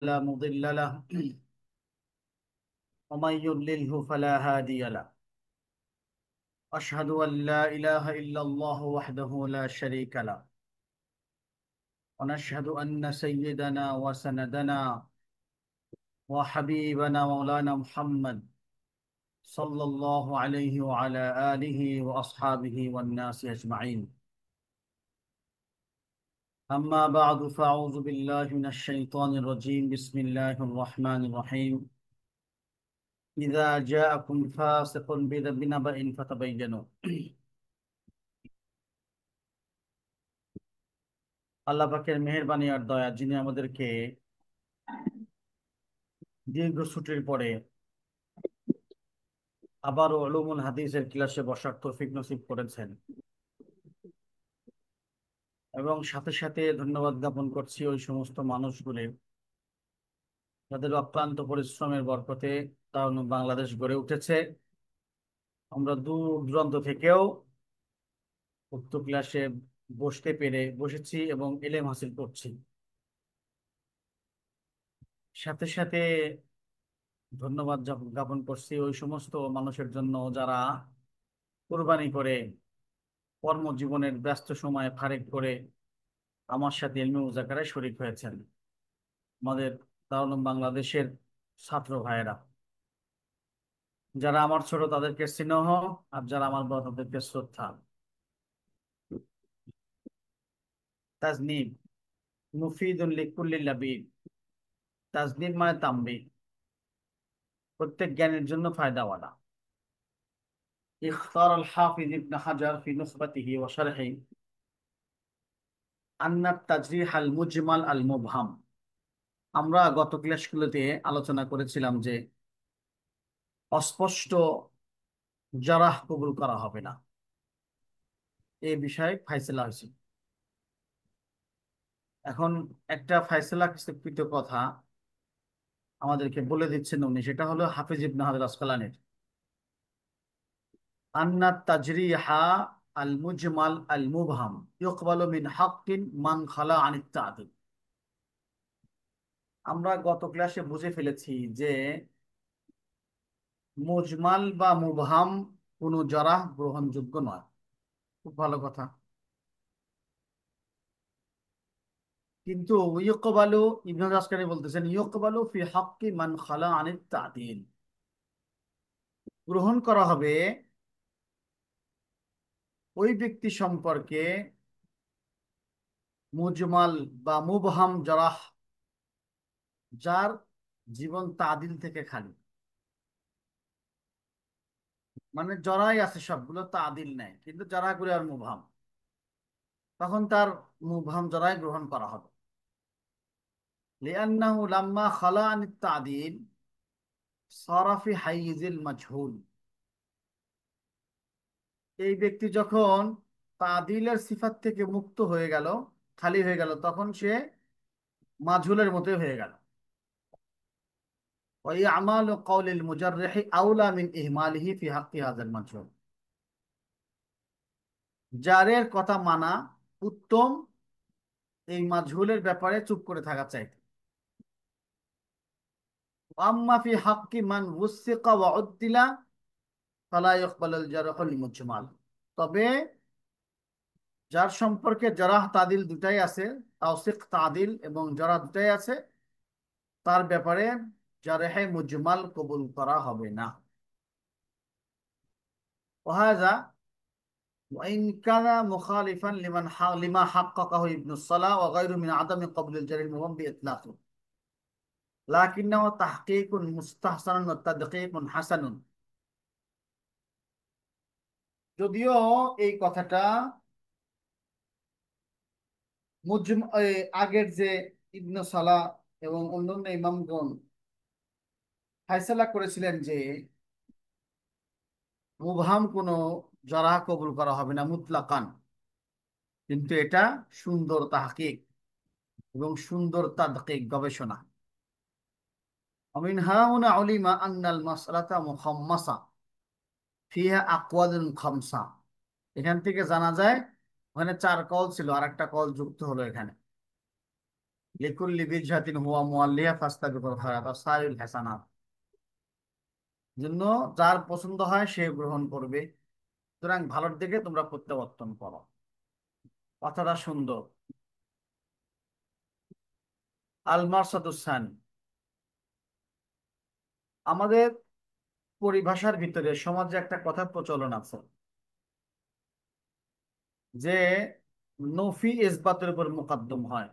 لا مضل له ومن يضلله فلا هادي له. أشهد أن لا إله إلا الله وحده لا شريك له، ونشهد أن سيدنا وسندنا وحبيبنا مولانا محمد صلى الله عليه وعلى آله وأصحابه والناس أجمعين. أما بعد فأعوذ بالله من الشيطان الرجيم. بسم الله الرحمن الرحيم. إذا جاءكم فاسق بنبأ فتبينوا. আল্লাহ পাকের মেহেরবানি আর দয়া, যিনি আমাদেরকে দীর্ঘ ছুটির পরে আবারও উলুমুল হাদিসের ক্লাসে বসার তৌফিক নসিব করেছেন, এবং সাথে সাথে ধন্যবাদ জ্ঞাপন করছি ওই সমস্ত মানুষগুলির যাদের অক্লান্ত পরিশ্রমের বরকতে তারুণ্য বাংলাদেশ গড়ে উঠেছে। আমরা দূর দূরান্ত থেকেও উক্ত ক্লাসে বসেছি এবং এলেম হাসিল করছি। সাথে সাথে ধন্যবাদ জ্ঞাপন করছি ওই সমস্ত মানুষের জন্য যারা কোরবানি করে কর্মজীবনের ব্যস্ত সময় ফারেক করে আমার সাথে ইলমে মুযাকারায় শরীক হয়েছেন। আমাদের দারুল বাংলাদেশের ছাত্র ভাইয়েরা, যারা আমার ছোট তাদেরকে স্নেহ, আর যারা আমার বড় তাদেরকে শ্রদ্ধা। তাজনিব মুফিদুন লিকুল্লি লাবিব। তাজনিব মানে তাম্বি, প্রত্যেক জ্ঞানের জন্য ফায়দাওয়ালা। ইখতার আল হাফিজ ইবনে হাজার ফি নুসবাতিহি ওয়া শারহি আন্না তাজরিহ আল মুজমাল আল মুবহাম। আমরা গত ক্লাসগুলোতে আলোচনা করেছিলাম যে অস্পষ্ট জারাহ কবুল করা হবে না, এই বিষয়ে ফাইসলা হয়েছে। এখন একটা ফাইসলা কৃত কথা আমাদেরকে বলে দিচ্ছেন উনি, সেটা হলো হাফিজ ইবনে হাজার আসকালানির আন্না তাজরিহা আল মুজমাল আল মুবহাম ইউকবালু মিন হাক্কিন মান খালা আনিত তা'দিল। আমরা গত ক্লাসে বুঝে ফেলেছি যে মুজমাল বা মুবহাম কোনো জারাহ গ্রহণযোগ্য নয়। খুব ভালো কথা। কিন্তু ইউকবালু, ইবনে আসকারী বলতেছেন, ইউকবালু ফি হাক্কি মান খালা আনিত তা'দিল, গ্রহণ করা হবে ওই ব্যক্তি সম্পর্কে মুজমাল বা মুবহাম জারাহ, যার জীবন তাদিল থেকে খালি, মানে জরাই আছে সবগুলো তাদিল নেয় কিন্তু জরাগুলো আর মুবহাম, তখন তার মুবহাম জরাই গ্রহণ করা হবে। লিআন্নাহু লাম্মা খালা আনিত তাদিল সারা ফি হাইজিল মাজহুল। এই ব্যক্তি যখন তাদিলের সিফাত থেকে মুক্ত হয়ে গেল, খালি হয়ে গেল, তখন সে মাজহুলের মতো হয়ে গেল। ওয়া ইয়ামালু কাউলিল মুজাররিহি আউলা মিন ইহমালিহি ফি হাক্কি হাযাল মাজহুল। জারের কথা মানা উত্তম এই মাজহুলের ব্যাপারে চুপ করে থাকা চাইতে। আম্মা ফি হাক্কি মান ওয়ুসিকা ওয়া উদ্দিলা ফালা ইকবালুল জারহুল মুজমাল। তবে যার সম্পর্কে জারাহ তাদিল দুটাই আছে, তাওসিক তাদিল এবং জারাহ দুটাই আছে, তার ব্যাপারে জারহে মুজমাল কবুল করা হবে না। ওয়াহাযা ওয়াইন কানা মুখালিফান লিমা হাক্কাকাহু ইবনুস সালাহ ওয়া গায়রু মিন আদামি কবুলিল জারিল মুবহাম বিইতলাকহি, লাকিন্নাহু তাহকীকুন মুস্তাহসানুন ওয়া তাদকীকুন হাসানুন। যদিও এই কথাটা আগের যে ইবনে সালাহ এবং অন্যান্য ইমামগণ ফায়সালা করেছিলেন যে মুবহাম কোনো জারাহ কবুল করা হবে না মুতলাকান, কিন্তু এটা সুন্দর তাহকিক এবং সুন্দর তাদকিক গবেষণা। ومن هنا علم أن المسألة مخمسة فيها أقوال خمسة। এখান থেকে জানা যায় ওখানে চার কল ছিল, আর একটা কল যুক্ত হলো এখানে। লিকুল্লি বিজহাতিন হুয়া মুআল্লিহা ফাস্তাবিকুল খায়রাত ওয়াসারিল হাসানাত, জন্য যার পছন্দ হয় সে গ্রহণ করবে, সুতরাং ভালোর দিকে তোমরা প্রত্যাবর্তন করো। কথাটা সুন্দর। আল মারসাদুস সানি, আমাদের পরিভাষার ভিতরে সমাজে একটা কথা প্রচলন আছে যে নফি ইসবাতের উপর মোকদ্দম হয়।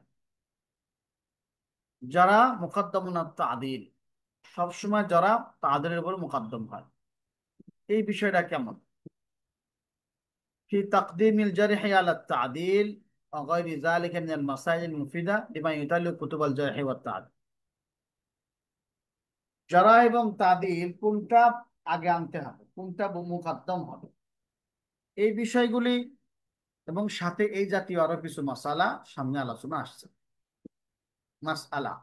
যারা মুকদ্দমুন তাদিল, সবসময় যারা তাদের উপর মোকদ্দম হয়, এই বিষয়টা কেমন? ফি তাকদিমিল জারিহি আলা তাদিল ওয়া গায়রি যালিকা মিনাল মাসাইল মুফিদা লিমা ইতাল্লিকু কুতুবাল জারিহি ওয়াত তাদিল। যারা এবং তাদিল কোনটা আগে আনতে হবে, কোনটা মুকদ্দম হবে, এই বিষয়গুলি এবং সাথে এই জাতীয় আরো কিছু মাসালা সামনে আলোচনা আসছে। মাসআলা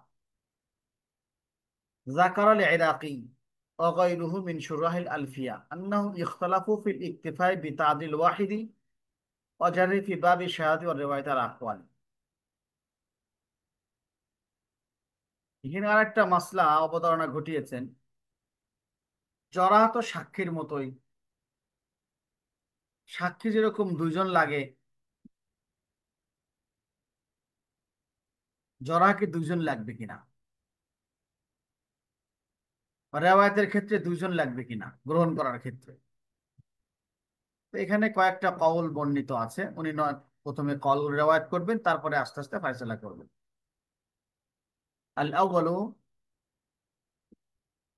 যাকারা আল ইরাকি ওয়া গায়রুহু মিন শুরাহিল আলফিয়া আন্নাহুম ইখতালাফু ফিল ইকতিফা'i বিতা'দিল ওয়াহিদি ওয়া জাররি ফি বাবি শাহাদাতি ওয়া রিওয়ায়াত আল আকওয়াল। এখানে আরেকটা মাসলা অবতারণা ঘটিয়েছেন। জরা তো সাক্ষীর মতোই, সাক্ষী যেরকম দুইজন লাগে, জরা কি দুইজন লাগবে কিনা, রেওয়ায়তের ক্ষেত্রে দুইজন লাগবে কিনা গ্রহণ করার ক্ষেত্রে? তো এখানে কয়েকটা কওল বর্ণিত আছে, উনি নয় প্রথমে কল রেওয়ায়াত করবেন, তারপরে আস্তে আস্তে ফয়সালা করবেন। আল আউয়ালু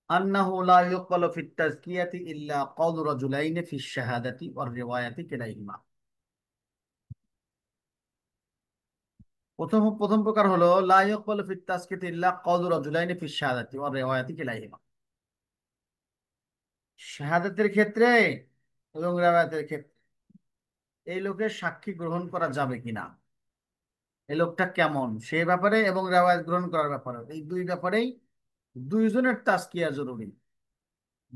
আন্নাহু লা ইউকবালু ফিত তাজকিয়াতি ইল্লা কওলু রাজুলাইনি ফিশ শাহাদাতি ওয়ার রিওয়ায়াতি কিলাইহিমা। প্রথম প্রথম প্রকার হলো লা ইউকবালু ফিত তাজকিয়াতি ইল্লা কওলু রাজুলাইনি ফিশ শাহাদাতি ওয়ার রিওয়ায়াতি কিলাইহিমা। শাহাদাতের ক্ষেত্রে এবং রিওয়ায়াতের ক্ষেত্রে এই লোকের সাক্ষী গ্রহণ করা যাবে কিনা, এই লোকটা কেমন সে ব্যাপারে এবং রেওয়ায়াত গ্রহণ করার ব্যাপারে, এই দুই ব্যাপারেই দুইজনের তাজকিয়া জরুরি।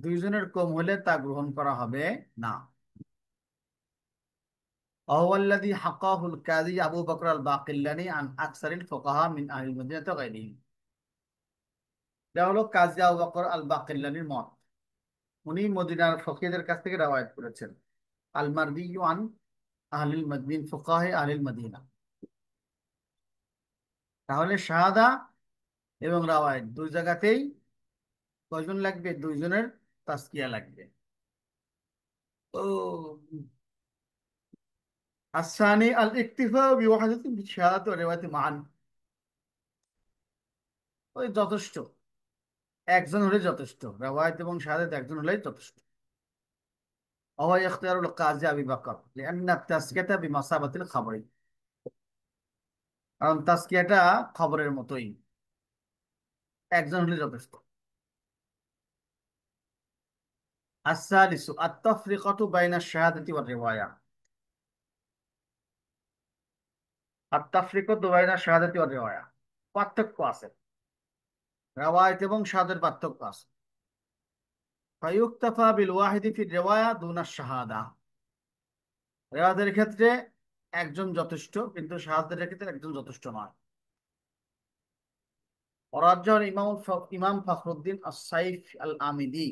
দুইজনের কম হলে তা গ্রহণ করা হবে না। আহওয়াল্লাযী হাকাহুল কাযী আবু বকর আল বাকিল্লানী আন আকসারিল ফুকাহা মিন আহলিল মদিনাতি ওয়া গায়রিহিম। এটা হলো কাজী আবু বকর আল বাকিল্লানীর মত। উনি মদিনার ফকিহদের কাছ থেকে রওয়ায়াত করেছেন। আল মারবিয়্যু আন আহলিল মদিন ফুকাহে আহলিল মদিনা। তাহলে শাহাদা এবং রাওয়ায়াত দুই জায়গাতেই কয়জন লাগবে? দুইজনের তাজকিয়া লাগবে। ও আসানি আল ইকতিফা বিওয়াহিদাতিন বিশাহাদাতি ওয়া রিওয়ায়াতি মান, ওই যথেষ্ট, একজন হলে যথেষ্ট, রিওয়ায়াত এবং শাহাদাত একজন হলেই যথেষ্ট। ওয়া ইখতিয়ারুল কাজী আবি বকর লিআন্না তাজকিয়াতা বিমাসাবাতিল খাবরি, কারণ তাজকিয়াটা খবরের মতোই, একজন হলে যথেষ্ট। আস-সালিসু আত-তাফরিকাতু বাইনা আশ-শাহাদাতি ওয়ার রিওয়ায়া। আত-তাফরিকাতু বাইনা আশ-শাহাদাতি ওয়ার রিওয়ায়া, পার্থক্য আছে, রিওয়ায়াত এবং শাহাদাতের পার্থক্য আছে। ফায়ুক্তাফা বিল ওয়াহিদি ফির রিওয়ায়া দুনা শাহাদা, রেওয়ায়তের ক্ষেত্রে একজন যথেষ্ট, কিন্তু শাহাদাতের ক্ষেত্রে একজন যথেষ্ট নয়। ওরাজ্জাহ ইমাম ফখরুদ্দিন আস-সাইফ আল আমিদি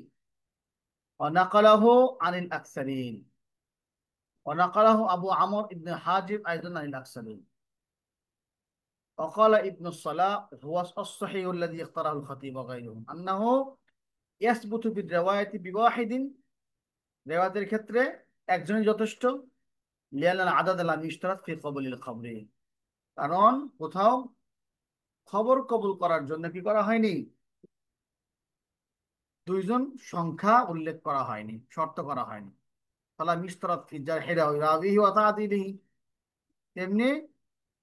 ওয়া নাকালাহু আনিল আকসারিন ওয়া নাকালাহু আবু আমর ইবনে হাজিব আইদান আনিল আকসারিন। وقال ابن الصلاح هو الصحيح الذي اختاره الخطيب وغيره أنه يثبت بالرواية بواحد، রেওয়ায়াতের ক্ষেত্রে একজনই যথেষ্ট। লিয়ানাল আদাদ লাম ইশতারাত ফি কবুলিল খবরি, কারণ কোথাও খবর কবুল করার জন্য কি করা হয়নি? দুইজন সংখ্যা উল্লেখ করা হয়নি, শর্ত করা হয়নি। ফালাম ইশতারাত ফি জারহি রাবিহি ওয়া তা'দিলিহি, তেমনি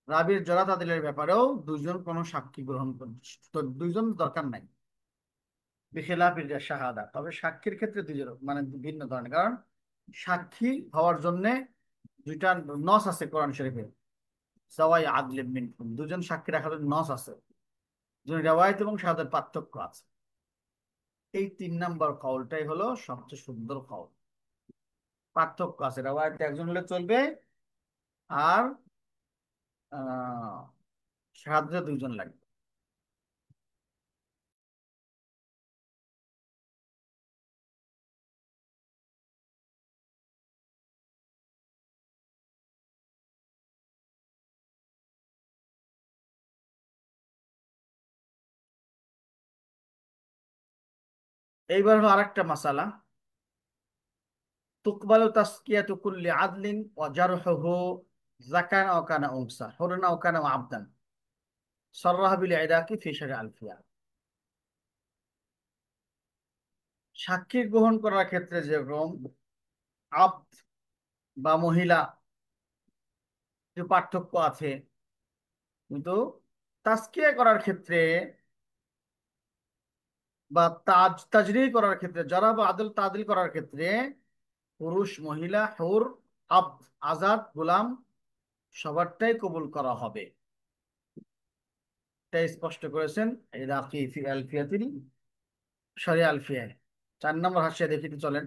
রাবির জরা তাদিলের ব্যাপারেও দুইজন কোনো সাক্ষী গ্রহণ তো দুইজন দরকার নাই। বিখিলাফিল শাহাদা, তবে সাক্ষীর ক্ষেত্রে দুইজন মানে ভিন্ন ধরনের, কারণ সাক্ষী হওয়ার জন্য দুইটা নস আছে কোরআন শরীফে। সাওয়াই আদলিম মিনকুম, দুজন সাক্ষী রাখার নস আছে। দুজন রিওয়ায়াত এবং শাহাদাতের পার্থক্য আছে। এই 3 নম্বর কওলটাই হলো সবচেয়ে সুন্দর কওল। পার্থক্য আছে, রিওয়ায়াতে একজন হলে চলবে, আর আহ শাহাদাতে দুইজন লাগবে। এইবার হলো আরেকটা মাসালা। তুকবালু তাসকিয়াতু কুল্লি আদলিন ওয়া জারহুহু যাকান আও কানা উনসা হুরুন আও কানা আবদান সাররাহ বিল ইরাকি ফি শারহ আলফিয়া। সাক্ষী গ্রহণ করার ক্ষেত্রে যেরকম আব্দ বা মহিলা যে পার্থক্য আছে, কিন্তু তাজকিয়া করার ক্ষেত্রে বা তাজরিহ করার ক্ষেত্রে, যারা বা আদল তাদিল করার ক্ষেত্রে পুরুষ মহিলা হুর আব্দ আজাদ গোলাম সবারটাই কবুল করা হবে। এটা স্পষ্ট করেছেন ইরাকি ফি আলফিয়াতিল শরিয়া আলফিয়ায়। 4 নম্বর হাসিয়া দেখিতে চলেন।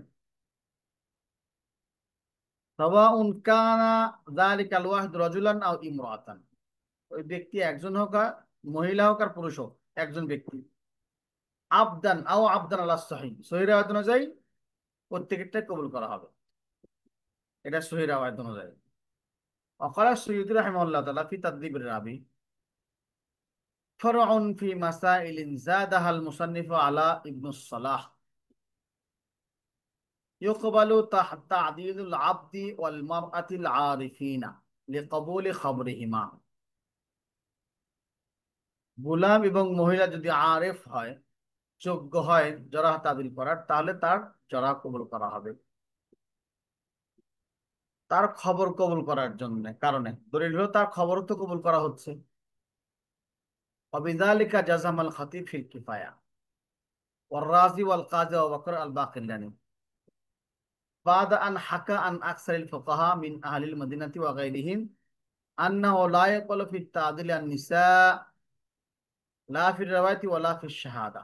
সাওয়াউন কানা যালিকাল ওয়াহিদ রাজুলান আও ইমরাআতান, ওই ব্যক্তি একজন হোক আর মহিলা হোক আর পুরুষ হোক, একজন ব্যক্তি। আবদান আও আবদান আলাহ সহিহ, সহিহ রাওয়ায়াত অনুযায়ী প্রত্যেকটাই কবুল করা হবে। এটা সহিহ রাওয়ায়াত অনুযায়ী। وقال السيوطي رحمه الله تعالى في تدريب الرابي فرع في مسائل زادها المصنف على ابن الصلاح يقبل تحت تعديل العبد والمرأة العارفين لقبول خبرهما। গোলাম এবং মহিলা যদি আরেফ হয়, যোগ্য হয় জরাহ তাদিল করার, তাহলে তার জরাহ কবুল করা হবে, তার খবর কবুল করার জন্য। কারণে দলিল হলো তার খবর তো কবুল করা হচ্ছে। وبذلك جزم الخطيب في الكفاية والرازي والقاضي وبكر الباقلاني بعد أن حكى عن أكثر الفقهاء من أهل المدينة وغيرهم أنه لا يقبل في التعديل النساء لا في الرواية ولا في الشهادة।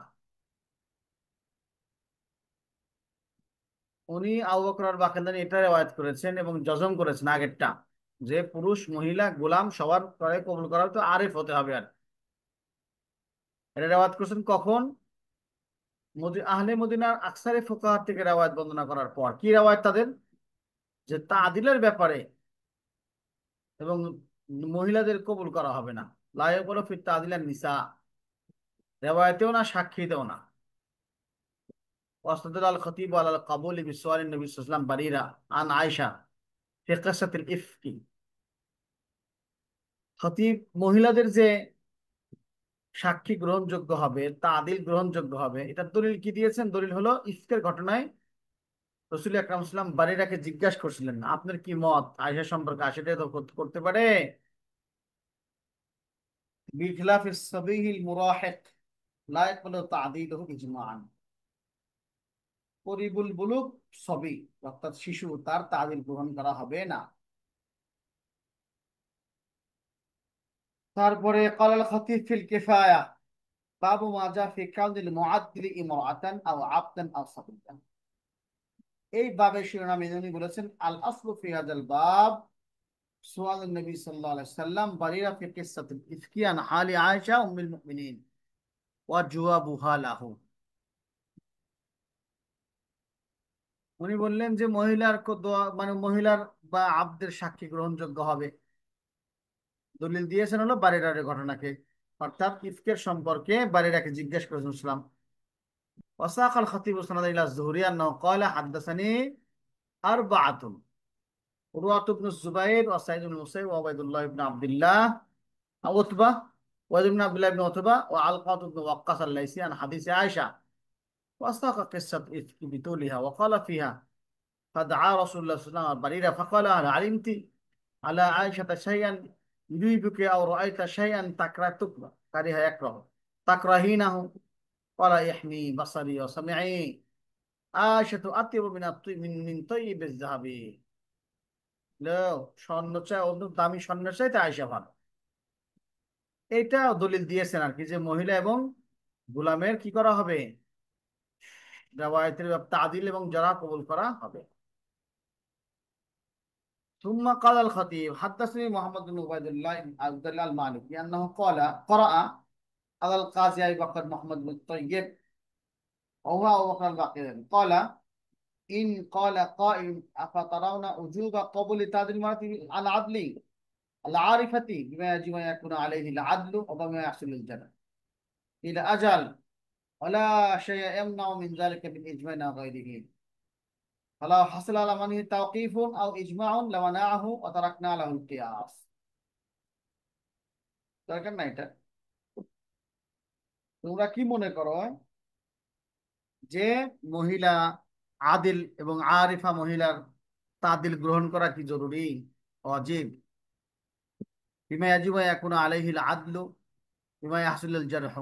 উনি আবু বকর আল বাকেন্দানি এটা রেওয়ায়াত করেছেন এবং জজম করেছেন আগেরটা, যে পুরুষ মহিলা গোলাম সবার করে কবুল করা তো আরিফ হতে হবে। আর এটা রেওয়ায়াত করেছেন কখন? আহলে মদিনার আকসারে ফুকাহা থেকে রেওয়ায়াত বর্ণনা করার পর। কি রেওয়ায়াত তাদের? যে তাদিলের ব্যাপারে এবং মহিলাদের কবুল করা হবে না। লা ইয়াকবালু ফি তাদিলান নিসা, রেওয়ায়াতেও না, সাক্ষীতেও না। ওয়াসতাদল আল খতিব আল কাবুল বিসওয়ালিন নবী সাল্লাল্লাহু আলাইহি ওয়াসাল্লাম বারিরা আন আয়েশা ফি কিসাতিল ইফকি। খতিব মহিলাদের যে সাক্ষী গ্রহণযোগ্য হবে, তাদিল গ্রহণযোগ্য হবে, এটার দলিল কি দিয়েছেন? দলিল হলো ইফকের ঘটনায় রাসূল আকরাম সাল্লাল্লাহু আলাইহি ওয়াসাল্লাম বারিরাকে জিজ্ঞাসা করছিলেন, আপনার কি মত আয়েশা সম্পর্কে? সেটা তো করতে পারে। বিখিলাফিস সাবিহিল মুরাহিক লা ইয়াকবালু তা'দীলুহু ইজমাআন। করিবুল বুলুগ সবি অর্থাৎ শিশু, তার তাদিল গ্রহণ করা হবে না। তারপরে ক্বালাল খতিব ফিল কিফায়া বাবু মা জা ফি কাউনিল মুআদ্দিল ইমরাআতান আও আবদান আও সাবিয়্যান। এই বাবের শিরোনামে উনি বলেছেন আল আসলু ফি হাযাল বাব সুআলুন নবী সাল্লাল্লাহু আলাইহি সাল্লাম বারিরা ফি কিসসাতিল ইফকি আন হালি আয়েশা উম্মুল মুমিনিন ওয়া জুওয়াবুহা লাহু। উনি বললেন যে মহিলার মানে মহিলার বা আব্দের সাক্ষী গ্রহণযোগ্য হবে। দলিল দিয়েছেন হলো বারিরার ঘটনাকে, অর্থাৎ ইফকের সম্পর্কে বারিরাকে জিজ্ঞেস করেছেন ইসলাম। ওয়াসাক আল খতিব সানাদ ইলা যুহরি আন্নাহু ক্বালা হাদাসানি আরবাআতুন উরওয়াত ইবনে যুবাইর ওয়া সাঈদ ইবনে মুসাইয়্যিব ওয়া উবাইদুল্লাহ ইবনে আব্দুল্লাহ উতবা ওয়া ইবনে আব্দুল্লাহ ইবনে উতবা ওয়া আলকাত ইবনে ওয়াক্কাস আল-লাইসি আন হাদিস আয়েশা ওয়াসাক কিসসাত ইফকি বিতুলিহা ওয়া ক্বালা ফিহা فدعا رسول الله صلى الله عليه وسلم بريرة فقال هل علمت على عائشة شيئا يريبك أو رأيت شيئا كره يكره تكرهينه؟ قال يحمي بصري وسمعي عائشة أطيب من من طيب الذهب। স্বর্ণ চাই অন্য দামি স্বর্ণের চাইতে আয়েশা ভালো। এটা দলিল দিয়েছেন আর কি, যে মহিলা এবং গোলামের কি করা হবে? রেওয়ায়াতের তাদিল এবং যারা কবুল করা হবে। ثم قال الخطيب حدثني محمد بن عبد الله المالكي أنه قال قرأ على القاضي أبي بكر محمد بن الطيب وهو أبو بكر الباقر قال إن قال قائل أفترون وجوب قبول تعديل المرأة على العدل العارفة بما يجب أن يكون عليه العدل وبما يحصل الجنة إلى أجل ولا شيء يمنع من ذلك بالإجماع أو غيره فلو حصل على منه توقيف أو إجماع لمنعه وتركنا له القياس দরকার না এটা। তোমরা কি মনে করো যে মহিলা আদিল এবং আরিফা মহিলার তাদিল গ্রহণ করা কি জরুরি, ওয়াজিব? বিমা ইয়াজিবু ইয়াকুনু আলাইহিল আদলু বিমা ইয়াহসুলুল জারহ।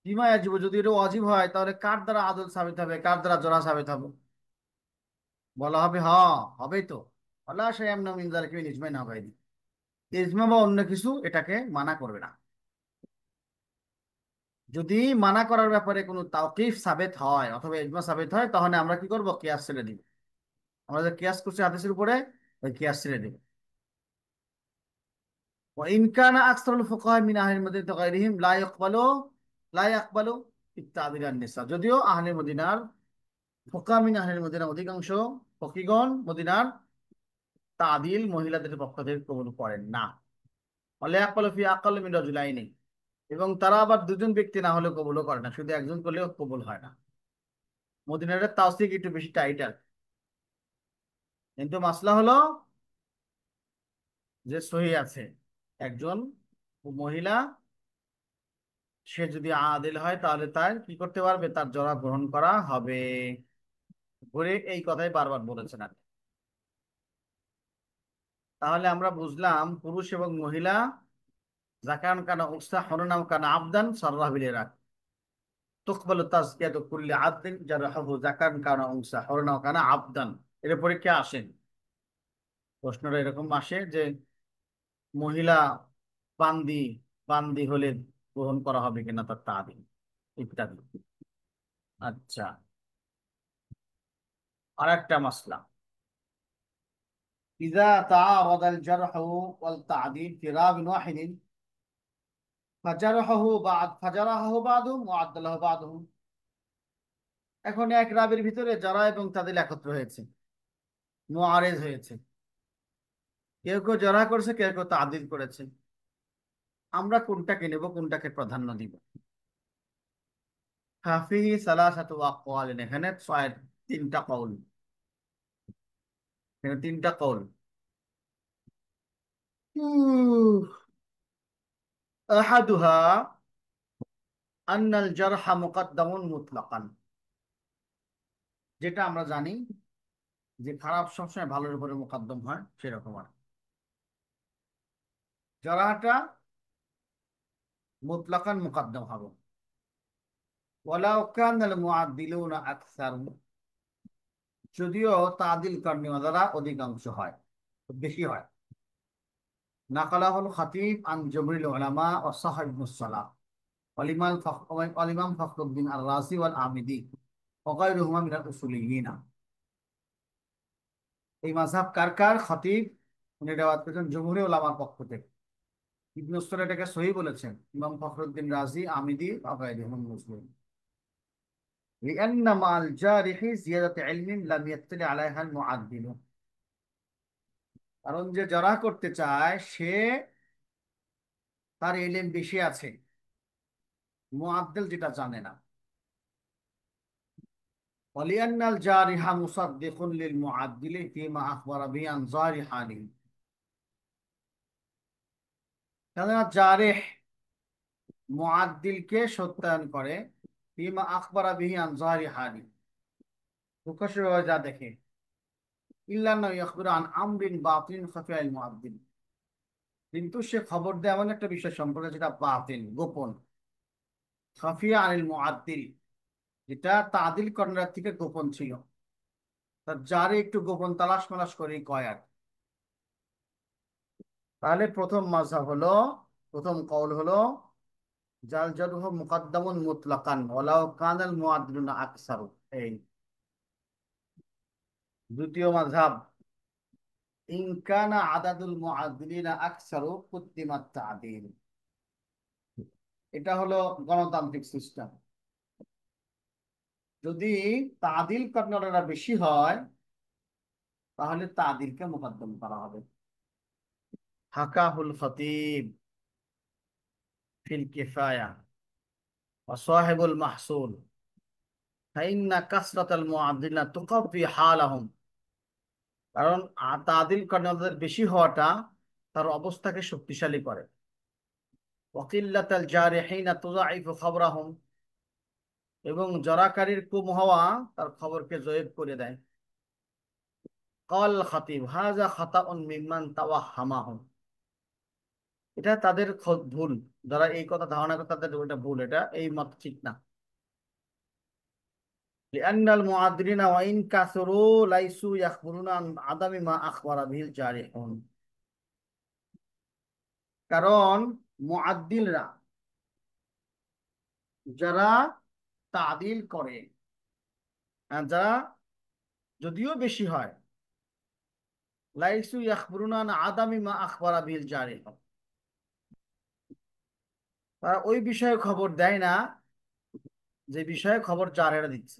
বিমা ইয়াজিবু যদি এটা ওয়াজিব হয় তাহলে কার দ্বারা আদল সাবিত হবে, কার দ্বারা জরা সাবিত হবে? বলা হবে হ্যাঁ হবেই তো। আল্লাহ শাইআম মিন যালিকা মিন ইজমা'in আও গায়রি। ইজমা বা অন্য কিছু এটাকে মানা করবে না। যদি মানা করার ব্যাপারে কোনো তাওকিফ সাবেত হয় অথবা ইজমা সাবেত হয় তাহলে আমরা কি করব, কিয়াস ছেড়ে দিব। আমরা যে কিয়াস করছি হাদিসের উপরে, ওই কিয়াস ছেড়ে দিব। وإن كان أكثر الفقهاء من أهل المدينة غيرهم لا يقبلوا التعديل عن النساء। যদিও আহলে মদিনার ফুকাহা মিন আহলে মদিনা অধিকাংশ ফকিগণ মদিনার তাদিল মহিলাদের পক্ষ থেকে কবুল করেন না। ওয়ালা ইয়াকবালু ফি আকাল্লি মিন রাজুলাইনি, এবং তারা আবার দুজন ব্যক্তি না হলে কবুলও করে না, শুধু একজন করলেও কবুল হয় না। মদিনার তাওসিক একটু বেশি টাইটার। কিন্তু মাসলা হলো যে সহি আছে, একজন মহিলা সে যদি আদিল হয় তাহলে তার কি করতে পারবে, তার জরা গ্রহণ করা হবে। ঘুরে এই কথাই বারবার বলেছেন আর কি। তাহলে আমরা বুঝলাম পুরুষ এবং মহিলা জাকান কানা উকসা হরনাম কানা আবদান সাররাহ বিল ইরাক তুকবালু তাজকিয়াতু কুল্লি আবদিন জারহাহু জাকান কানা উকসা হরনাম কানা আবদান। এর পরীক্ষা আসেন, প্রশ্নটা এরকম আসে যে মহিলা বান্দি বান্দি হলে গ্রহণ করা হবে কিনা তার তাবিন ইত্যাদি। আচ্ছা, আর একটা মাসলা, إذا تعارض الجرح والتعديل في راو واحد فجرحه بعضهم وعدله بعضهم। এখন এক রাবির ভিতরে যারা এবং তাদের একত্র হয়েছে, মুআরিজ হয়েছে, কেউ কেউ জরা করেছে, কেউ কেউ তাদিল করেছে। আমরা কোনটাকে নেব, কোনটাকে প্রাধান্য দিব? হাফিহি সালাসাতু আকওয়ালিন, এখানে তিনটা কওল, এখানে তিনটা কওল। আহাদুহা আন্নাল জারহা মুকদ্দামুন মুতলাকান, যেটা আমরা জানি যে খারাপ সবসময় ভালোর উপরে মোকদ্দম হয়, সেরকম আর জারাহাটা মুতলাকান মুকদ্দম হবে। ওয়ালাউ কানাল মুআদ্দিলুনা আকসার, যদিও তাদিল কর্মীরা অধিকাংশ হয়, খুব বেশি হয়। নাকালাহুল খাতিব আন জবরিল উলামা ওয়া সাহাব ইবনুস সালাহ ওয়াল ইমাম ফখরুদ্দিন আর রাজি ওয়াল আমিদি ওয়া গায়রুহুমা মিনাল উসুলিয়িন। এই মাযহাব কার কার? খতিব উনি রিওয়ায়াত করেছেন জমহুরি উলামার পক্ষ থেকে। ইবনে উসতাদ এটাকে সহিহ বলেছেন, ইমাম ফখরুদ্দিন রাজি, আমিদি ওয়া গায়রুহুম মুসলিম। লিআন্না মা'আল জারিহি জিয়াদাতু ইলমিন লাম ইয়াত্তালি আলাইহা আল মুআদ্দিল, কারণ যে যারা করতে চায় সে তার ইলম বেশি আছে, মুআদ্দিল যেটা জানে না। ওয়ালিআন্নাল জারিহা মুসাদ্দিকুন লিল মুআদ্দিলি ফিমা আখবারা বিহি আন যারি হালিহি, কেননা জারিহ মুআদ্দিলকে সত্যায়ন করে ফিমা আখবারা বিহি আন যারি হালি, প্রকাশ্যভাবে যা দেখে। ইল্লা না ইয়াখবিরু আন আমরিন বাতিন খাফিয়া আল মুআদ্দিল, কিন্তু সে খবর দেয় এমন একটা বিষয় সম্পর্কে যেটা বাতিল, গোপন। খাফিয়া আনিল মুআদ্দিল, যেটা তাদিল কর্নার থেকে গোপন ছিল, তার যারে একটু গোপন তালাশ মালাশ করে কয় আর। তাহলে প্রথম মাযহাব হলো, প্রথম কওল হলো জাল জারহু মুকদ্দামুন মুতলাকান ওয়ালাউ কানাল মুআদ্দিলুনা আকসারু। এই দ্বিতীয় মাযহাব, ইন কানা আদাদুল মুআদ্দিলিনা আকসারু কুদ্দিমাত তা'দিল। এটা হলো গণতান্ত্রিক সিস্টেম। যদি তাদিল কর্ণরা বেশি হয় তাহলে তাদিলকে মুকদ্দম করা হবে। হাকাহুল খতিব ফিল কিফায়া ওয়া সাহিবুল মাহসুল ফাইন্না কাসরাতাল মুআদ্দিলিনা তুকাফি হালাহুম। কারণ তাদিল কর্ণদের বেশি হওয়াটা তার অবস্থাকে শক্তিশালী করে। ওয়া কিল্লাতাল জারিহিনা তুযাইফু খাবরাহুম, এবং জরাকারীর কম হওয়া তার খবরকে জয়ীফ করে দেয়। ক্বাল খাতিব হাযা খাতাউন মিম্মান তাওয়াহহামাহু। এটা তাদের ভুল, যারা এই কথা ধারণা করে তাদের ওটা ভুল, এটা এই মত ঠিক না। লিআন্নাল মুআদ্দিলিনা ওয়া ইন কাসুরু লাইসু ইয়াখবুরুনা আন আদামি মা আখবারা বিল জারিহুন। কারণ মুআদ্দিলরা যারা তাদিল করে, যারা যদিও বেশি হয়, লাইসু ইয়াখবুরুনা আন আদামি মা আখবারা বিল জারিহুন, তারা ওই বিষয়ে খবর দেয় না যে বিষয়ে খবর জারেরা দিচ্ছে।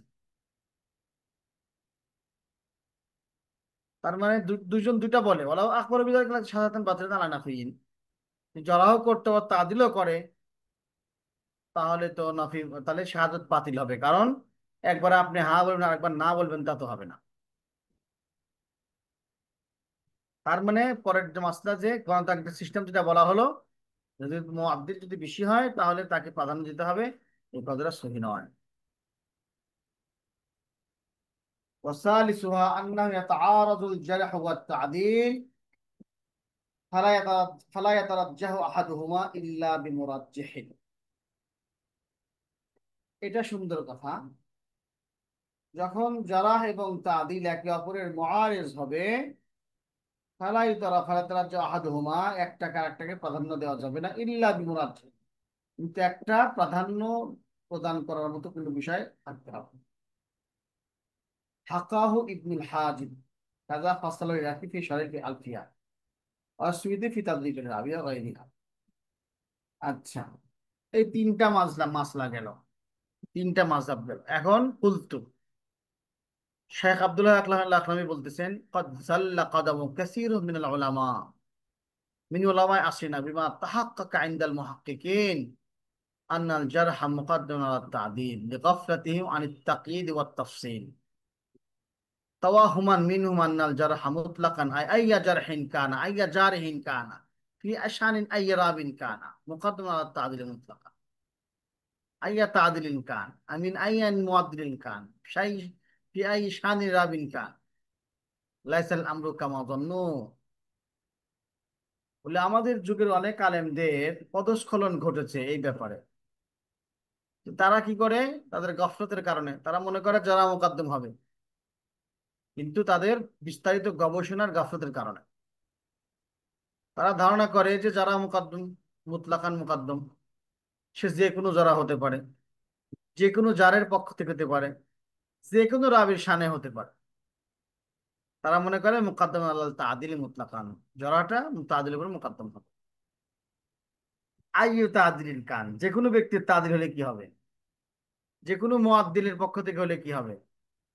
তার মানে দুইজন দুইটা বলে, ওলাও আকবর বিদায় সাধারণ বাতিল আলানা ফিন, জরাও করতে ও তাদিলও করে, তাহলে তো নাফি, তাহলে শাহাদাত বাতিল হবে। কারণ একবার আপনি হা বলবেন আর একবার না বলবেন তা তো হবে না। তার মানে পরের যে মাসলা, যে গণতান্ত্রিক সিস্টেম যেটা বলা হলো, যদি মুআদ্দিল যদি বেশি হয় তাহলে তাকে প্রাধান্য দিতে হবে, এই কথাটা সহি নয়। ওয়াসালিসুহা আন্নাহু ইয়াতাআরাদুল জারহ ওয়াত তা'দিল ফালা ইয়াতারাজ্জাহু আহাদুহুমা ইল্লা বিমুরাজ্জিহিন। এটা সুন্দর কথা। যখন জারাহ এবং তাদিল একে অপরের মুআরিজ হবে, ফালা আহাদুহুমা, একটাকে আরেকটাকে প্রাধান্য দেওয়া যাবে না, ইল্লা বিমুরাজ্জিহ, কিন্তু একটা প্রাধান্য প্রদান করার মতো কোনো বিষয় থাকতে হবে। হাকাহু ইবনুল হাজিব কাযা ফাসালুল ইরাকি ফি শারহি আলফিয়া ওয়াসুয়িদি ফি তাদরিবির রাবিয়া ওয়া গায়রিহা। আচ্ছা, এই তিনটা মাসলা গেল, তিনটা মাযহাব গেল। এখন কুলতু, শেখ আব্দুল্লাহ আল-আখলামী বলতেছেন, قد زل قدم كثير من العلماء من علماء عصرنا بما تحقق عند المحققين أن الجرح مقدم على التعديل لغفلتهم عن التقييد والتفصيل توهما منهم أن الجرح مطلقا أي جرح كان أي جارح كان في أشان أي راب كان مقدم على التعديل مطلقا أي تعديل كان من أي معدل كان شيء في أي شان راب كان লাইসাল আমরু কামা যন্নু। বলে আমাদের যুগের অনেক আলেমদের পদস্খলন ঘটেছে এই ব্যাপারে। তারা কি করে, তাদের গফলতের কারণে তারা মনে করে যারা মোকাদ্দম হবে, কিন্তু তাদের বিস্তারিত গবেষণার গাফলতের কারণে তারা ধারণা করে যে যারা মুকাদ্দম মুতলাকান মুকাদ্দম, সে যে কোনো যারা হতে পারে, যে কোনো জারের পক্ষ থেকে হতে পারে, যে কোনো রাবির শানে হতে পারে। তারা মনে করে মুকাদ্দম আলাল তাদিল মুতলাকান, জরাটা তাদিলের উপর মুকাদ্দম হবে। আইয়ু তাদিল কান, যে কোনো ব্যক্তির তাদিল হলে কি হবে, যে কোনো মুআদ্দিলের পক্ষ থেকে হলে কি হবে,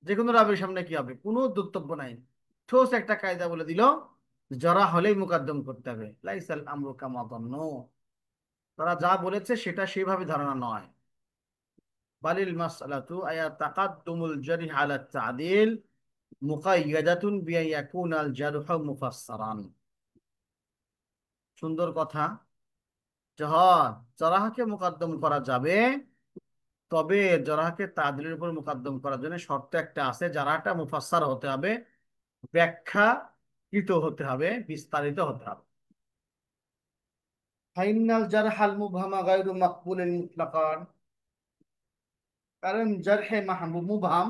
যে কোনো রাবির সামনে কি হবে, কোনো দুর্তব্য নাই। ঠোস একটা কায়দা বলে দিল, জরা হলেই মুকাদ্দম করতে হবে। লাইসাল আমরু কামা যান্নু, তারা যা বলেছে সেটা সেইভাবে ধারণা নয়। বালিল মাসআলাতু আয়া তাকাদ্দুমুল জারিহ আলা তা'দিল মুকাইয়াদাতুন বিআইয়াকুনাল জারহু মুফাসসারান। সুন্দর কথা। হ্যাঁ, জারাহকে মুকাদ্দম করা যাবে, তবে জারাহকে তা'দিলের উপর মুকাদ্দম করার জন্য শর্ত একটা আছে, জারাহটা মুফাসসার হতে হবে, ব্যাখ্যাকৃত হতে হবে, বিস্তারিত হতে হবে। ফাইনাল জারহাল মুবহামা গায়রু মাকবুলিন মুতলাকান, কারণ জারহে মাহবুব মুবহাম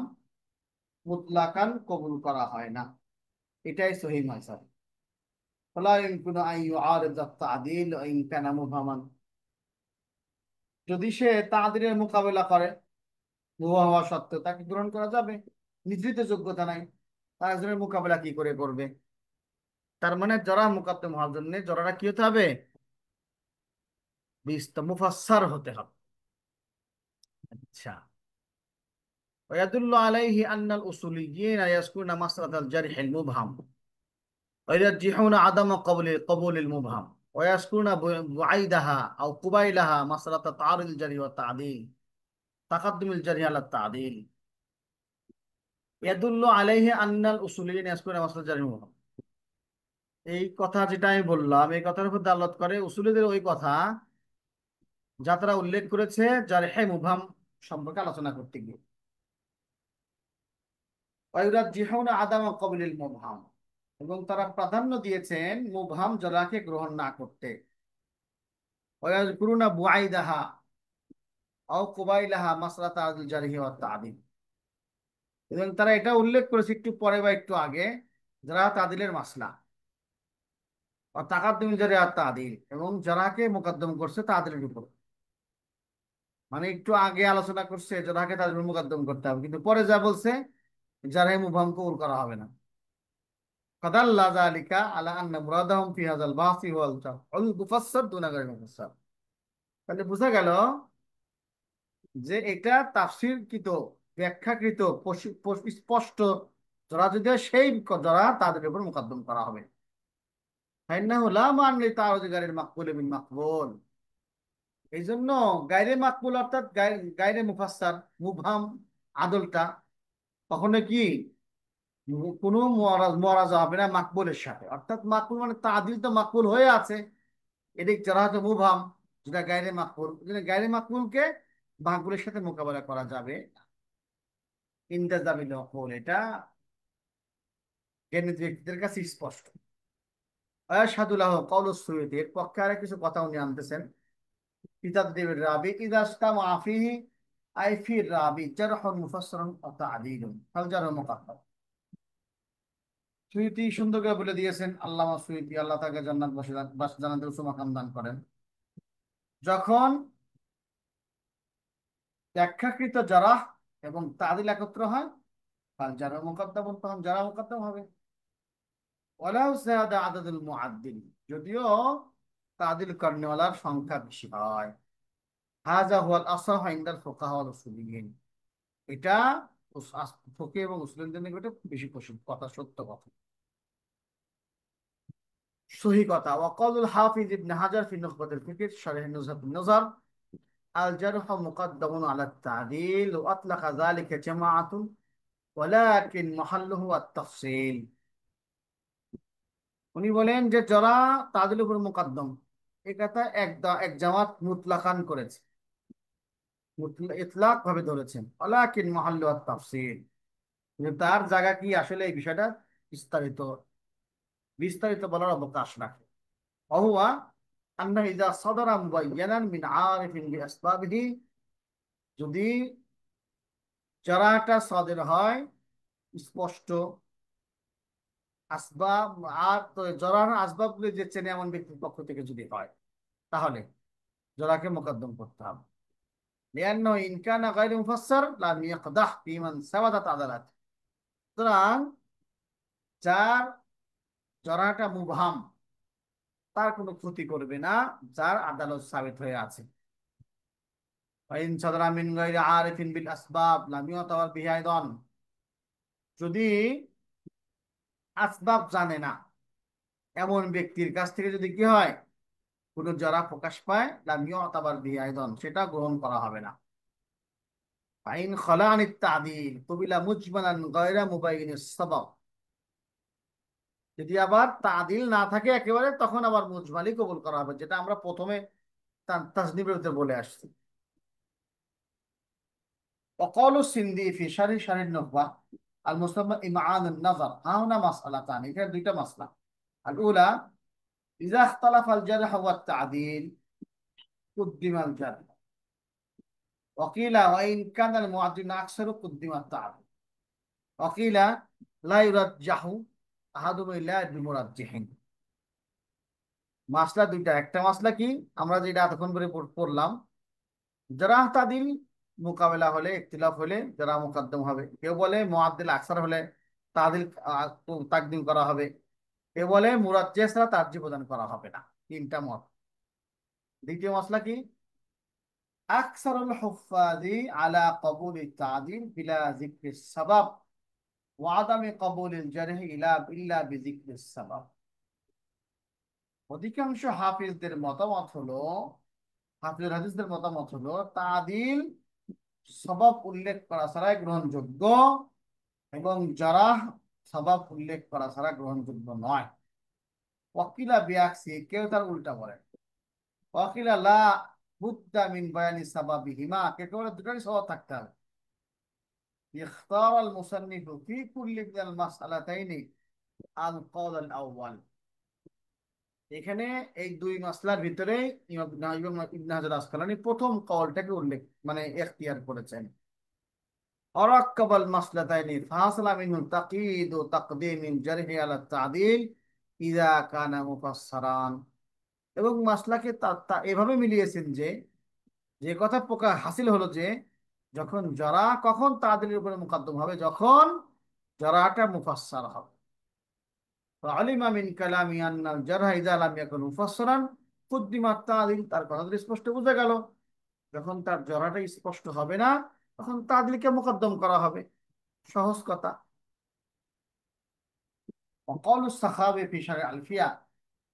মুতলাকান কবুল করা হয় না, এটাই সহিহ মাযহাব। ফালা ইমকুনু আন ইউআরিদ আত-তা'দিল ওয়া ইন কানা মুবহামান, যদি সে তা'দিলের মোকাবেলা করে মুবহাম হওয়া সত্ত্বেও তাকে গ্রহণ করা যাবে, নির্দিষ্ট যোগ্যতা নাই। আর একজনের মোকাবেলা কি করে করবে? তার মানে জরা মুকাদ্দম হওয়ার জন্য জরাটা কি হতে হবে? মুফাসসার হতে হবে। আচ্ছা। ويدل عليه أن الأصوليين يذكرون مسألة الجرح المبهم ويرجحون عدم قبول المبهم ويذكرون بعيدها أو قبيلها مسألة تعارض الجرح والتعديل تقدم الجرح على التعديل يدل عليه أن الأصوليين يذكرون مسألة الجرح المبهم। এই কথা যেটা আমি বললাম এই কথার উপর দালাত করে উসুলীদের ওই কথা যা তারা উল্লেখ করেছে জারহে মুবহাম সম্পর্কে আলোচনা করতে গিয়ে। ওয়ায়ুরাজ্জিহুনা আদামা কবলিল মুবহাম, এবং তারা প্রাধান্য দিয়েছেন মুবহাম জরাকে গ্রহণ না করতে। ওয়ায়াজকুরুনা বুআইদাহা আও কুবাইলাহা মাসলাতা আল জারহি ওয়াত তা'দিল, এবং তারা এটা উল্লেখ করেছে একটু পরে বা একটু আগে যারা তাদিলের মাসলা আর তাকাদ্দুমিল জারহি ওয়াত তা'দিল, এবং যারাকে মুকদ্দম করছে তাদিলের উপর। মানে একটু আগে আলোচনা করছে যারাকে তাদিলের মুকদ্দম করতে হবে, কিন্তু পরে যা বলছে জারহে মুবহাম কবুল করা হবে না। ফাদাল্লা যালিকা আলা আন্না মুরাদাহুম ফি হাযাল বাহসি ওয়াল জারহুল মুফাসসার দুনা গায়রিল মুফাসসার। তাহলে বোঝা গেল যে এটা তাফসীরকৃত, ব্যাখ্যাকৃত, স্পষ্ট যারা যদি হয় সেই যারা তাদের উপর মুকদ্দম করা হবে। ফাইন্নাহু লা মা'নি তা'রুযি গায়রিল মাকবুল মিন মাকবুল। এই জন্য গায়রে মাকবুল অর্থাৎ গায়রে মুফাসসার মুবহাম আদলটা কখনো কি কোনো মরাজা হবে না মাকবুলের সাথে। অর্থাৎ মাকবুল মানে তাদিল তো মাকবুল হয়ে আছে, এদিক যারা হয়তো মুবহাম যেটা গায়রে মাকবুল, গায়রে মাকবুলকে মাকবুলের সাথে মোকাবেলা করা যাবে ইনতাজামিল নকল। এটা জ্ঞানী ব্যক্তিদের কাছে স্পষ্ট। আয়াশহাদুল্লাহ কাউলুস সুয়ুতী, এর পক্ষে আর কিছু কথা উনি আনতেছেন। কিতাবদেবের রাবি ইযা ইসতামা ফীহি আই ফির রাবি জারহুন মুফাসসারুন ওয়া তা'দীলুন ফাল জারহু মুকাদ্দাম। সুয়ুতী সুন্দর করে বলে দিয়েছেন, আল্লামা সুয়ুতী আল্লাহ তাকে জান্নাতবাসী জান্নাতে উচ্চ মাকাম দান করেন, যখন ব্যাখ্যাকৃত জারাহ এবং তাদিল একত্র হয় ফাল জারহু মুকাদ্দাম, তখন জারাহ মুকাদ্দাম হবে। ওয়ালাউ যাদা আদাদুল মুআদ্দিল, যদিও তাদিল করনেওয়ালার সংখ্যা বেশি হয়। হাযা হুয়াল আসাহ ইনদাল ফুকাহা ওয়াল উসুলিয়্যিন, এটা ফকিহ এবং উসুলিয়্যিনদের নিকট বেশি প্রসিদ্ধ কথা, সত্য কথা, সহি কথা। ওয়াকালুল হাফিজ ইবনে হাজার ফি নুখবাতুল ফিকর শারহ নুজহাতুন নজর আল জারহু মুকদ্দামুন আলা তা'দিল ওয়া আতলাকা যালিকা জামাআতুন ওয়ালাকিন মাহাল্লুহু আত-তাফসীল। উনি বলেন যে যারা তাদের উপর মুকদ্দম, এই কথা এক জামাত মুতলাকান করেছে, ইতলাক ভাবে ধরেছেন। ওয়ালাকিন মাহাল্লু আত-তাফসীল, কিন্তু তার জায়গা কি আসলে এই বিষয়টা বিস্তারিত বিস্তারিত বলার অবকাশ রাখে। অহুয়া আন্না ইযা সাদারা মুবায়্যানান মিন আরিফিন বিআসবাবিহি, যদি জারাটা সাদির হয় স্পষ্ট আসবাব, আর তো জরার আসবাবগুলি যে চেনে এমন ব্যক্তির পক্ষ থেকে যদি হয় তাহলে জরাকে মোকদ্দম করতে হবে। লিআন্নাহু ইন কানা গায়রু মুফাসসার লাম ইয়াকদাহ বিমান সাবাতাত আদালাত, সুতরাং যার জরাটা মুবহাম তার কোনো ক্ষতি করবে না যার আদালত সাবিত হয়ে আছে। ওয়াইন সাদারা মিন গায়রি আরিফিন বিল আসবাব লাম ইউতাবার বিহি আইদান, যদি আসবাব জানে না এমন ব্যক্তির কাছ থেকে যদি কি হয় কোনো জরা প্রকাশ পায় লাম ইউতাবার বিহি আইদান, সেটা গ্রহণ করা হবে না। ফাইন খালা আনিত তা'দিল কুবিলা মুজমালান গায়রা মুবাইয়িনিস সাবাব, যদি আবার তাদিল না থাকে একেবারে তখন আবার মুজমালি কবুল করা হবে, যেটা আমরা প্রথমে তাজনিবের ভিতরে বলে আসছি। ওয়াকালু সিন্দি ফি শারহি শারহিন নুখবা আল মুসাম্মা ইমআনুন নাযার, হাউনা মাসআলাতান, এখানে দুইটা মাসলা। আল উলা ইযা ইখতালাফা আল জারহ ওয়া তা'দিল কুদ্দিমা আল জারহ ওয়া কিলা ওয়া ইন কানা আল মুআদ্দিন আকসারু কুদ্দিমা আত তা'দিল ওয়া কিলা লা ইউরাজ্জাহু আহাদুহুমা ইল্লা বিমুরাজ্জিহিন। মাসলা দুইটা, একটা মাসলা কি আমরা যেটা এতক্ষণ ধরে পড়লাম, যারা তাদিল মোকাবেলা হলে ইখতিলাফ হলে যারা মুকদ্দম হবে, কেউ বলে মুআদ্দিল আকসার হলে তাদিল তাকদিম করা হবে। এ বলে মুরাজ্জেহ ছাড়া তারজিহ প্রদান করা হবে না। তিনটা মত। দ্বিতীয় মসলা কি? আকসারুল হুফাজি আলা কবুল তাদিল বিলা যিকরি সাবাব ওয়া আদামি কবুলিল জারহ ইল্লা বিযিকরি সাবাব। অধিকাংশ হাফিজদের মতামত হলো, হাফিজুল হাদিসদের মতামত হলো, তাদিল সবাব উল্লেখ করা ছাড়াই গ্রহণযোগ্য, এবং জারাহ সবাব উল্লেখ করা ছাড়া গ্রহণযোগ্য নয়। ওয়াকিলা বিয়াকসি, কেউ তার উল্টা বলে। ওয়াকিলা লা বুদ্দা মিন বায়ানি সাবাবিহিমা, কেউ বলে দুটোরই সবাব থাকতে হবে। ইখতার আল মুসান্নিফু ফি কুল্লি মিনাল মাসআলাতাইনি আল কওল আল আউয়াল। এখানে এই দুই মাসলার ভিতরে ইমাম ইবনে হাজার আসকালানী প্রথম কওলটাকে উল্লেখ মানে ইখতিয়ার করেছেন। অরাক্কাবাল মাসলাতাইনি ফাসালা মিনহু তাকয়ীদ ও তাকদীমিন জারহি আলা তা'দিল ইযা কানা মুফাসসারান। এবং মাসলাকে এভাবে মিলিয়েছেন যে, যে কথা প্রকাশ হাসিল হলো যে, যখন যারা কখন তা'দিলের উপরে মুকদ্দম হবে, যখন যারাটা মুফাসসার হবে। ফাআলিমা মিন কালামি আন্নাল জারহা ইযা লাম ইয়াকুন মুফাসসারান কুদ্দিমা তা'দিল। তার কথা স্পষ্ট বোঝা গেল, যখন তার জরাটা স্পষ্ট হবে না, তখন তা'দিলকে মুকদ্দম করা হবে। সহজ কথা। وقول السخاوي في شرح الألفية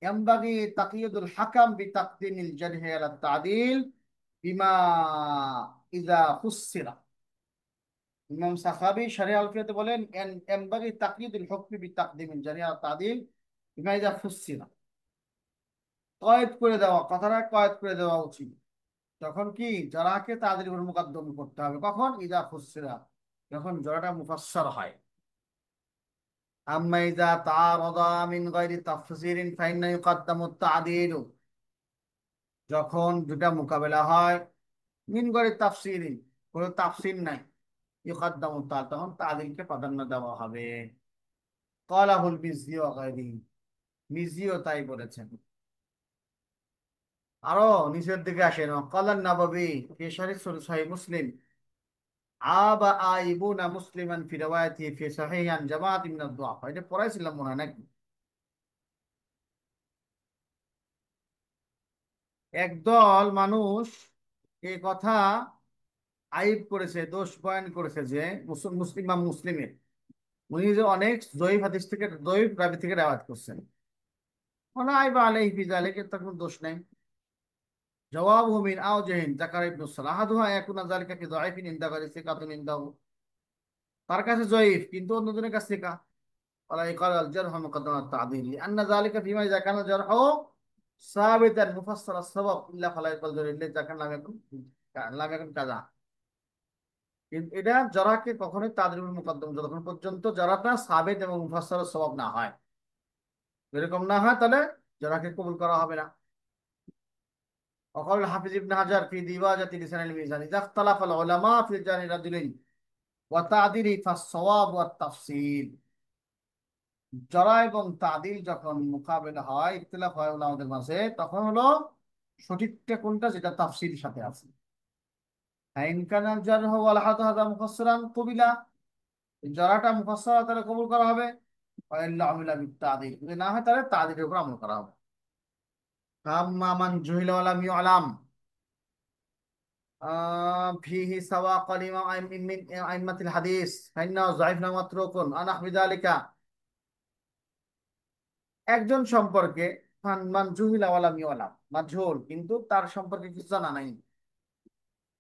ينبغي تقييد الحكم بتقديم الجرح على التعديل بما إذا فسر। ইমাম সাখাবী শরীহ আলফিয়াতে বলেন, ينبغي تقييد الحكم بتقديم الجرح على التعديل بما إذا فسر। কয়েদ করে দেওয়া, কথাটা কয়েদ করে দেওয়া উচিত। তখন কি জরাকে তাদের উপর মুকদ্দম করতে হবে, কখন? ইজা ফুসসিরা, যখন জরাটা মুফাসসার হয়। আম্মা ইযা তাআরাদা মিন গায়রি তাফসীরিন ফাইন্না ইউকদ্দামু তা'দীলু। যখন দুটা মোকাবেলা হয় মিন গায়রি তাফসীরিন, কোনো তাফসীর নাই, ইউকদ্দামু তখন তা'দীলকে প্রাধান্য দেওয়া হবে। ক্বালাহুল মিজজি ওয়া গায়রিহি, মিজজিও তাই বলেছেন। আরো নিচের দিকে আসেন। ক্বালান নাবাবী ফি শারহ সহিহ মুসলিম আবা আইবুনা মুসলিমান ফি riwayatihi ফি সাহিহ আন জামাআত মিনাদ দুআফা। এটা পড়াইছিলাম মনে হয় নাকি? একদল মানুষ এই কথা আইব করেছে, দোষ বয়ান করেছে যে ইমাম মুসলিমের, উনি যে অনেক জয়ীফ হাদিস থেকে, জয়ীফ রাবি থেকে রেওয়ায়াত করছেন। ওনা আইবা আলাইহি ফি যালিকা, তার কোনো দোষ নাই। জওয়াবহু মিন আওজাহিন যাকারা ইবনে সালাহ আহাদুহা ইয়াকুনা যালিকা ফি যায়িফিন ইনদা গায়রি সিকাতুন ইনদাহু। তার কাছে জয়ীফ কিন্তু অন্যজনের কাছে সিকা। ওয়ালা ইকাল আল জারহ মুকদ্দাম আত তা'দীল লিআন্না যালিকা ফিমা ইযা কানা জারহু সাবিতান মুফাসসার আস-সাবাব ইল্লা ফালা ইকাল জারহ ইল্লা ইযা কানা লাম ইয়াকুন কাযা। কিন্তু এটা জরাকে কখনোই তাদের উপর মুকদ্দম, যতক্ষণ পর্যন্ত জরাটা সাবেত এবং মুফাসসারের সওয়াব না হয়। এরকম না হয় তাহলে জরাকে কবুল করা হবে না। وقال الحافظ ابن حجر في ديواجة لسان الميزان إذا اختلف العلماء في جانب الرجلين وتعديله فالصواب والتفصيل। জরা এবং তাদিল যখন মোকাবেলা হয়, ইখতিলাফ হয় ওলামাদের মাঝে, তখন হলো সঠিকটা কোনটা, যেটা তাফসীরের সাথে আছে। ফাইন কানা জারহ ওয়াল হাদা মুফাসসারান কুবিলা, জরাটা মুফাসসারা তাহলে কবুল করা হবে। ওয়া ইল্লা আমিলা বিত তাদিল, যদি না হয় তাহলে তাদিলের উপর আমল করা হবে। আম্মা মান জুহিলা ওয়া লাম ইউলাম ফিহি সাওয়াক আল ইমাম মিন আইম্মাতিল হাদিস ফাইন্নাহু যায়িফুন মাতরুকুন আনাহু বিযালিকা। একজন সম্পর্কে মান জুহিলা ওয়া লাম ইউলাম, মাজহুল কিন্তু তার সম্পর্কে কিছু জানা নাই,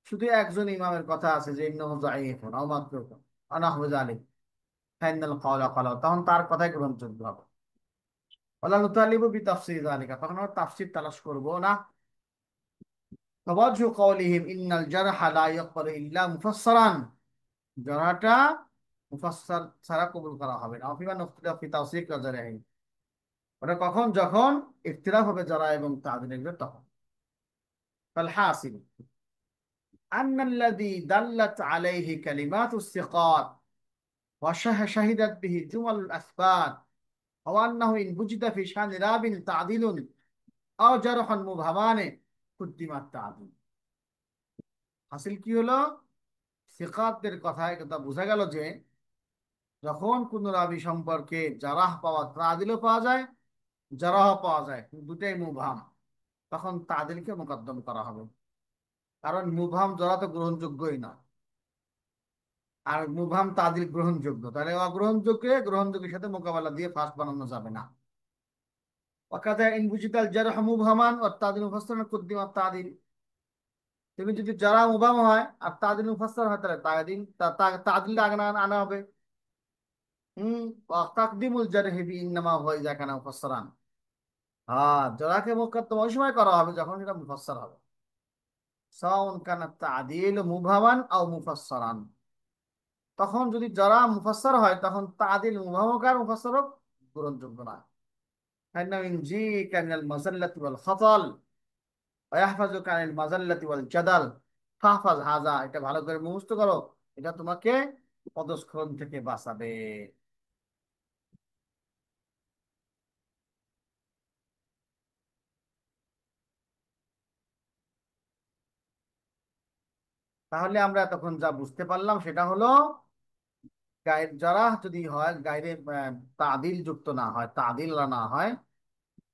শুধু একজন ইমামের কথা আছে যে ইন্নাহু যায়িফুন আও মাতরুকুন আনাহু বিযালিক, ফাইনাল ক্বাওলা ক্বালা, তখন তার কথাই গ্রহণযোগ্য হবে। ওয়ালা নুতালিবু বিতাফসীর যালিকা, তখন আমরা তাফসীর তালাশ করব না। ফাওয়াজহু ক্বাউলিহিম ইন্নাল জারহা লা ইয়াকবালু ইল্লা মুফাসসারান, জরাটা মুফাসসার ছাড়া কবুল করা হবে না। অফিমান ইখতিলাফ ফি তাওসীক ওয়া জারহি, ওটা কখন, যখন ইখতিলাফ হবে জরা এবং তা'দীলের, তখন। ফাল হাসিল আন্নাল্লাযী দাল্লাত আলাইহি কালিমাতুস সিকাত ওয়া শাহিদাত বিহি জুমালুল আসবাত ওয়া আন্নাহু ইন বুজিদা ফি শানি রাবিন তা'দীলুন আও জারহান মুবহামানে কুদ্দিমাত তা'দীল। হাসিল কি হলো? সিকাতদের কথায় কথা বোঝা গেল যে যখন কোন রাবি সম্পর্কে জারাহ পাওয়া, তাদিলও পাওয়া যায়, জারাহ পাওয়া যায়, দুটাই মুবহাম, তখন তাদিলকে মোকদ্দম করা হবে। কারণ মুবহাম জরা তো গ্রহণযোগ্যই না, আর মুবহাম তাদিল গ্রহণযোগ্য, তাহলে অগ্রহণযোগ্য গ্রহণযোগ্যের সাথে মোকাবেলা দিয়ে ফাঁস বানানো যাবে না। ওয়াকাযা ইন বুজিতাল জারহ মুবহামান ওয়া তাদিল মুফাসসারান কুদ্দিমা তাদিল। তুমি যদি যারা মুবহাম হয় আর তাদিল মুফাসসার হয়, তাহলে তাদিল আগে আনা হবে। হুম। ওয়া তাকদিমুল জারহি বি ইন্নামা হুয়া ইযা কানা মুফাসসারান। হ্যাঁ, জরাকে মুকদ্দম ওই সময় করা হবে যখন এটা মুফাসসার হবে। সাওয়াউন কানা তাদিল মুবহামান আও মুফাসসারান। তখন যদি যারা মুফাসসার হয় তখন তাদিল মুবহাম হোক আর মুফাসসার হোক, গ্রহণযোগ্য না। ফাইন্না মিন জিকা মিনাল মাযাল্লাতি ওয়াল খাতাল ওয়া ইয়াহফাজুকা আনিল মাযাল্লাতি ওয়াল জাদাল ফাহফাজ হাযা। এটা ভালো করে মুখস্থ করো, এটা তোমাকে পদস্খলন থেকে বাঁচাবে। তাহলে আমরা তখন যা বুঝতে পারলাম সেটা হলো, গায়ের যারা যদি হয়, গায়রে তাদিল যুক্ত না হয়, তাদিল না হয়,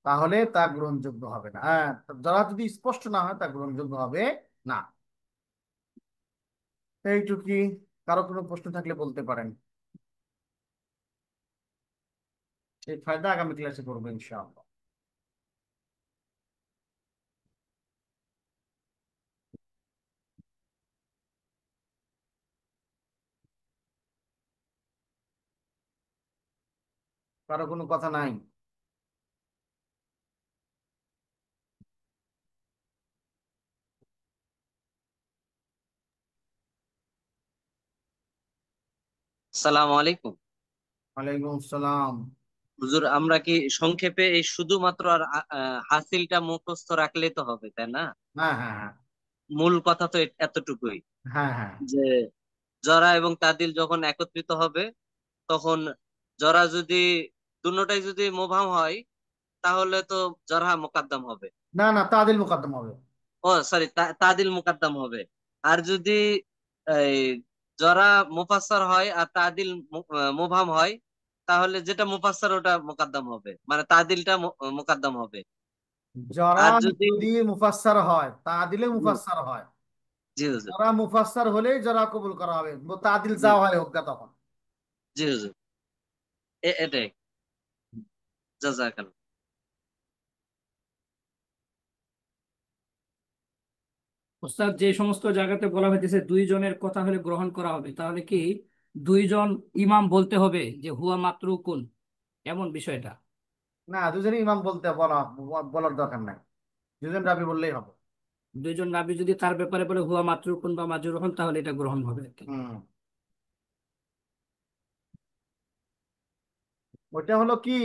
তাহলে তা গ্রহণযোগ্য হবে না। হ্যাঁ, যারা যদি স্পষ্ট না হয় তা গ্রহণযোগ্য হবে না। এইটুকুই। কারো কোনো প্রশ্ন থাকলে বলতে পারেন। এই ফায়দা আগামী ক্লাসে করবো ইনশাআল্লাহ। কারো কোনো কথা নাই? সালাম আলাইকুম। ওয়ালাইকুম আসসালাম। হুজুর, আমরা কি সংক্ষেপে এই শুধুমাত্র আর হাসিলটা মুখস্থ রাখলেই তো হবে, তাই না? হ্যাঁ, হ্যাঁ, হ্যাঁ, মূল কথা তো এতটুকুই, হ্যাঁ, হ্যাঁ। যে জরা এবং তাদিল যখন একত্রিত হবে, তখন জরা যদি দুটোটাই যদি মোভাম হয়, তাহলে তো জরহা মুকাদ্দাম হবে। না, না, তাদিল মুকদ্দম হবে। ও সরি, তাদিল মুকাদ্দাম হবে। আর যদি এই জরা মুফাসসার হয় আর তাদিল মুবহাম হয়, তাহলে যেটা মুফাসসার ওটা মুকাদ্দাম হবে, মানে তাদিলটা মুকাদ্দাম হবে। যারা আর যদি যদি মুফাসসার হয়, তাদিলে জি মুফাসসার হয়। জি হুজুর, যারা মুফাসসার হলেই যারা কবুল করা হবে, তাদিল জি যা হয় হোক না তখন। জি হুজুর, এটাই। জাযাকাল্লাহ। ওস্তাদ, যে সমস্ত জায়গাতে বলা হইতেছে দুইজনের কথা হলে গ্রহণ করা হবে, তাহলে কি দুইজন ইমাম বলতে হবে যে হুয়া মাতরুকুন, এমন বিষয়টা? না, দুজনে ইমাম বলতে বলার দরকার নাই, দুজন রাবি বললেই হবে। দুইজন রাবী যদি তার ব্যাপারে বলে হুয়া মাতরুকুন বা মাজরুহুন, তাহলে এটা গ্রহণ হবে আর কি। হুম। ওইটা হলো কি,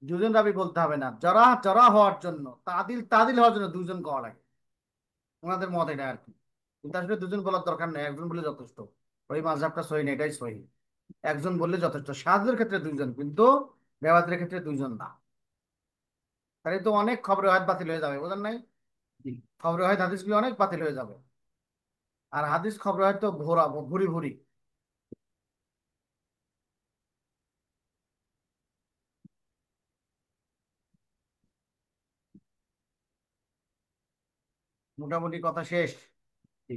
দুজন রাবি বলতে হবে না, যারা যারা হওয়ার জন্য, তাদিল তাদিল হওয়ার জন্য দুজন কওয়া লাগে, ওনাদের মত এটা আর কি। কিন্তু আসলে দুজন বলার দরকার নেই, একজন বলে যথেষ্ট। ওই মাযহাবটা সহি না, এটাই সহি। একজন বললে যথেষ্ট, সাহায্যের ক্ষেত্রে দুইজন, কিন্তু রেওয়াতের ক্ষেত্রে দুইজন না। তাহলে তো অনেক খবরে হাত বাতিল হয়ে যাবে, বুঝলেন নাই? জি। খবরে হয় হাদিসগুলো অনেক বাতিল হয়ে যাবে। আর হাদিস খবরে হয়তো ভোরা ভুরি ভুরি। মোটামুটি কথা শেষ। জি।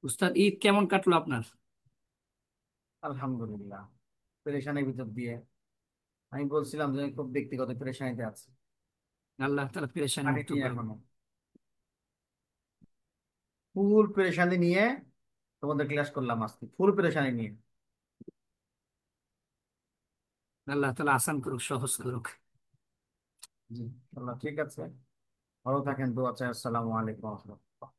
উস্তাদ, ঈদ কেমন কাটলো আপনার? আলহামদুলিল্লাহ, পেরেশানির ভিতর দিয়ে। আমি বলছিলাম যে আমি খুব ব্যক্তিগত পেরেশানিতে আছি, আল্লাহ তাআলা পেরেশানি মুক্ত কাটিনি করুন। এখনো। ফুল পেরেশানি নিয়ে তোমাদের ক্লাস করলাম আজকে, ফুল পেরেশানি নিয়ে। আল্লাহ তাআলা আসান করুক, সহজ করুক। জি, আল্লাহ, ঠিক আছে। ভালো থাকেন, দোয়া চাই। আসসালামু আলাইকুম ওয়া রাহমাতুল্লাহ।